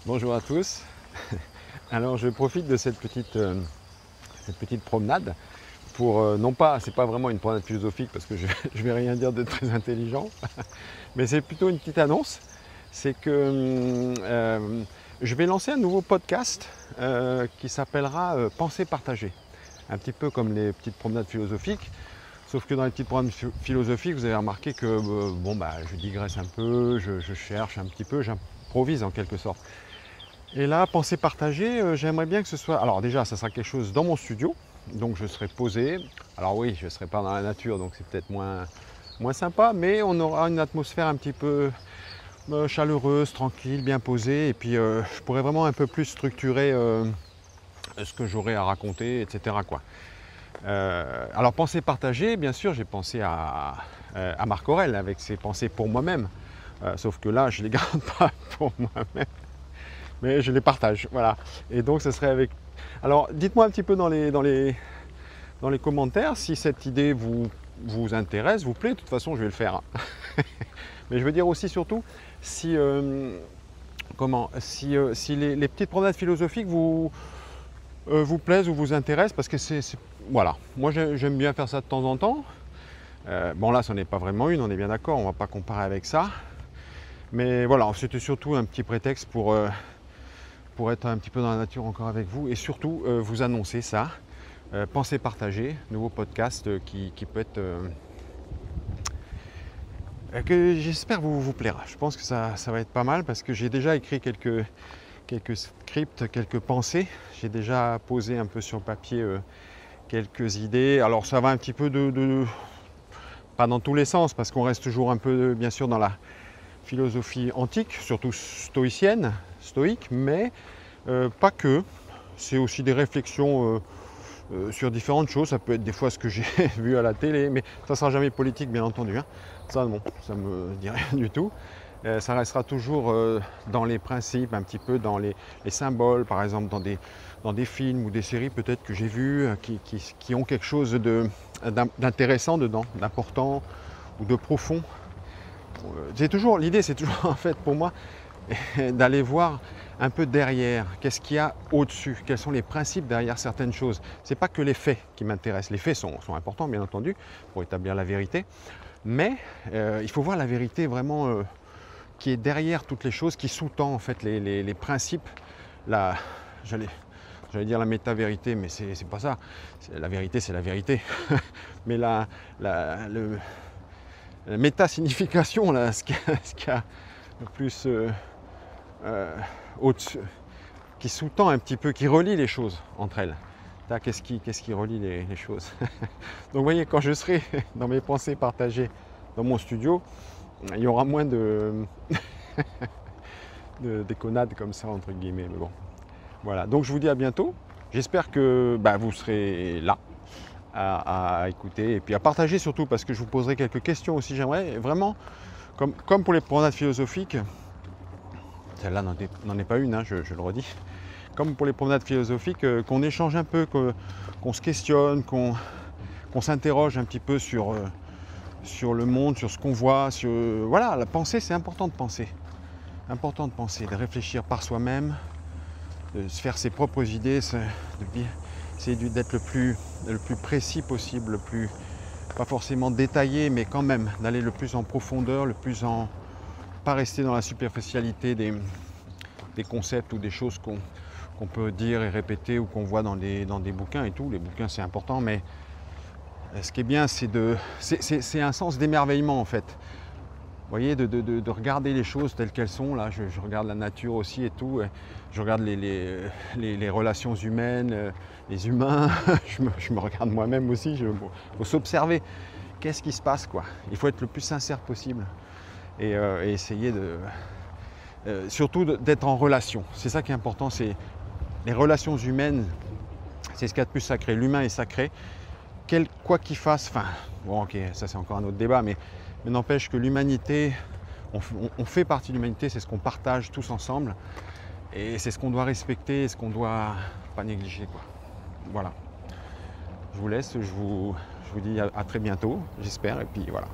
Bonjour à tous. Alors je profite de cette petite promenade pour, non pas, c'est pas vraiment une promenade philosophique parce que je ne vais rien dire de très intelligent, mais c'est plutôt une petite annonce. C'est que je vais lancer un nouveau podcast qui s'appellera Pensée partagée. Un petit peu comme les petites promenades philosophiques. Sauf que dans les petites promenades philosophiques, vous avez remarqué que je digresse un peu, je cherche un petit peu, j'improvise en quelque sorte. Et là, pensée partagée, j'aimerais bien que ce soit... Alors déjà, ça sera quelque chose dans mon studio, donc je serai posé. Alors oui, je ne serai pas dans la nature, donc c'est peut-être moins sympa, mais on aura une atmosphère un petit peu chaleureuse, tranquille, bien posée. Et puis je pourrais vraiment un peu plus structurer ce que j'aurai à raconter, etc. quoi. Alors pensée partagée, bien sûr, j'ai pensé à Marc Aurèle avec ses pensées pour moi-même. Sauf que là, je ne les garde pas pour moi-même, mais je les partage, voilà. Et donc ce serait avec... Alors dites-moi un petit peu dans les commentaires si cette idée vous intéresse, vous plaît. De toute façon, je vais le faire. Mais je veux dire aussi surtout si, si les petites promenades philosophiques vous plaisent ou vous intéressent, parce que voilà, moi j'aime bien faire ça de temps en temps. Bon là, ce n'est pas vraiment une, on est bien d'accord, on ne va pas comparer avec ça. Mais voilà, c'était surtout un petit prétexte pour être un petit peu dans la nature encore avec vous et surtout vous annoncer ça. Pensée partagée, nouveau podcast qui peut être... que j'espère vous plaira. Je pense que ça va être pas mal parce que j'ai déjà écrit quelques scripts, quelques pensées. J'ai déjà posé un peu sur papier quelques idées. Alors ça va un petit peu pas dans tous les sens parce qu'on reste toujours un peu bien sûr dans la philosophie antique, surtout stoïque, mais pas que. C'est aussi des réflexions sur différentes choses. Ça peut être des fois ce que j'ai vu à la télé, mais ça ne sera jamais politique bien entendu. Hein. Ça non, ça me dit rien du tout. Ça restera toujours dans les principes, un petit peu dans les symboles, par exemple dans des films ou des séries peut-être que j'ai vus qui ont quelque chose d'intéressant dedans, d'important ou de profond. L'idée c'est toujours en fait pour moi d'aller voir un peu derrière, qu'est-ce qu'il y a au-dessus, quels sont les principes derrière certaines choses. Ce n'est pas que les faits qui m'intéressent, les faits sont importants bien entendu pour établir la vérité, mais il faut voir la vérité vraiment qui est derrière toutes les choses, qui sous-tend en fait les principes, j'allais dire la méta-vérité, mais c'est pas ça, la vérité c'est la vérité, mais la méta-signification, là, ce qu'il y a le plus qui sous-tend un petit peu, qui relie les choses entre elles. Qu'est-ce qui relie les choses? Donc vous voyez, quand je serai dans mes pensées partagées dans mon studio, il y aura moins de déconnades comme ça, entre guillemets. Mais bon, voilà. Donc je vous dis à bientôt. J'espère que vous serez là à écouter et puis à partager surtout, parce que je vous poserai quelques questions aussi. J'aimerais vraiment, comme pour les promenades philosophiques, celle-là n'en est pas une, hein, je le redis. Comme pour les promenades philosophiques, qu'on échange un peu, qu'on se questionne, qu'on s'interroge un petit peu sur le monde, sur ce qu'on voit. Voilà, la pensée, c'est important de penser. Important de penser, de réfléchir par soi-même, de se faire ses propres idées, essayer d'être le plus précis possible, le plus, pas forcément détaillé, mais quand même d'aller le plus en profondeur, pas rester dans la superficialité des concepts ou des choses qu'on peut dire et répéter ou qu'on voit dans des bouquins et tout. Les bouquins c'est important, mais ce qui est bien c'est un sens d'émerveillement en fait. Vous voyez, de regarder les choses telles qu'elles sont. Là, je regarde la nature aussi et tout. Je regarde les relations humaines, les humains. je me regarde moi-même aussi. Il faut s'observer. Qu'est-ce qui se passe, quoi? Il faut être le plus sincère possible et essayer surtout d'être en relation. C'est ça qui est important. C'est les relations humaines. C'est ce qu'il y a de plus sacré. L'humain est sacré. Quoi qu'il fasse. Enfin, bon, ok, ça c'est encore un autre débat, mais n'empêche que l'humanité, on fait partie de l'humanité, c'est ce qu'on partage tous ensemble et c'est ce qu'on doit respecter et ce qu'on doit pas négliger, quoi. Voilà. Je vous laisse, je vous dis à très bientôt, j'espère, et puis voilà.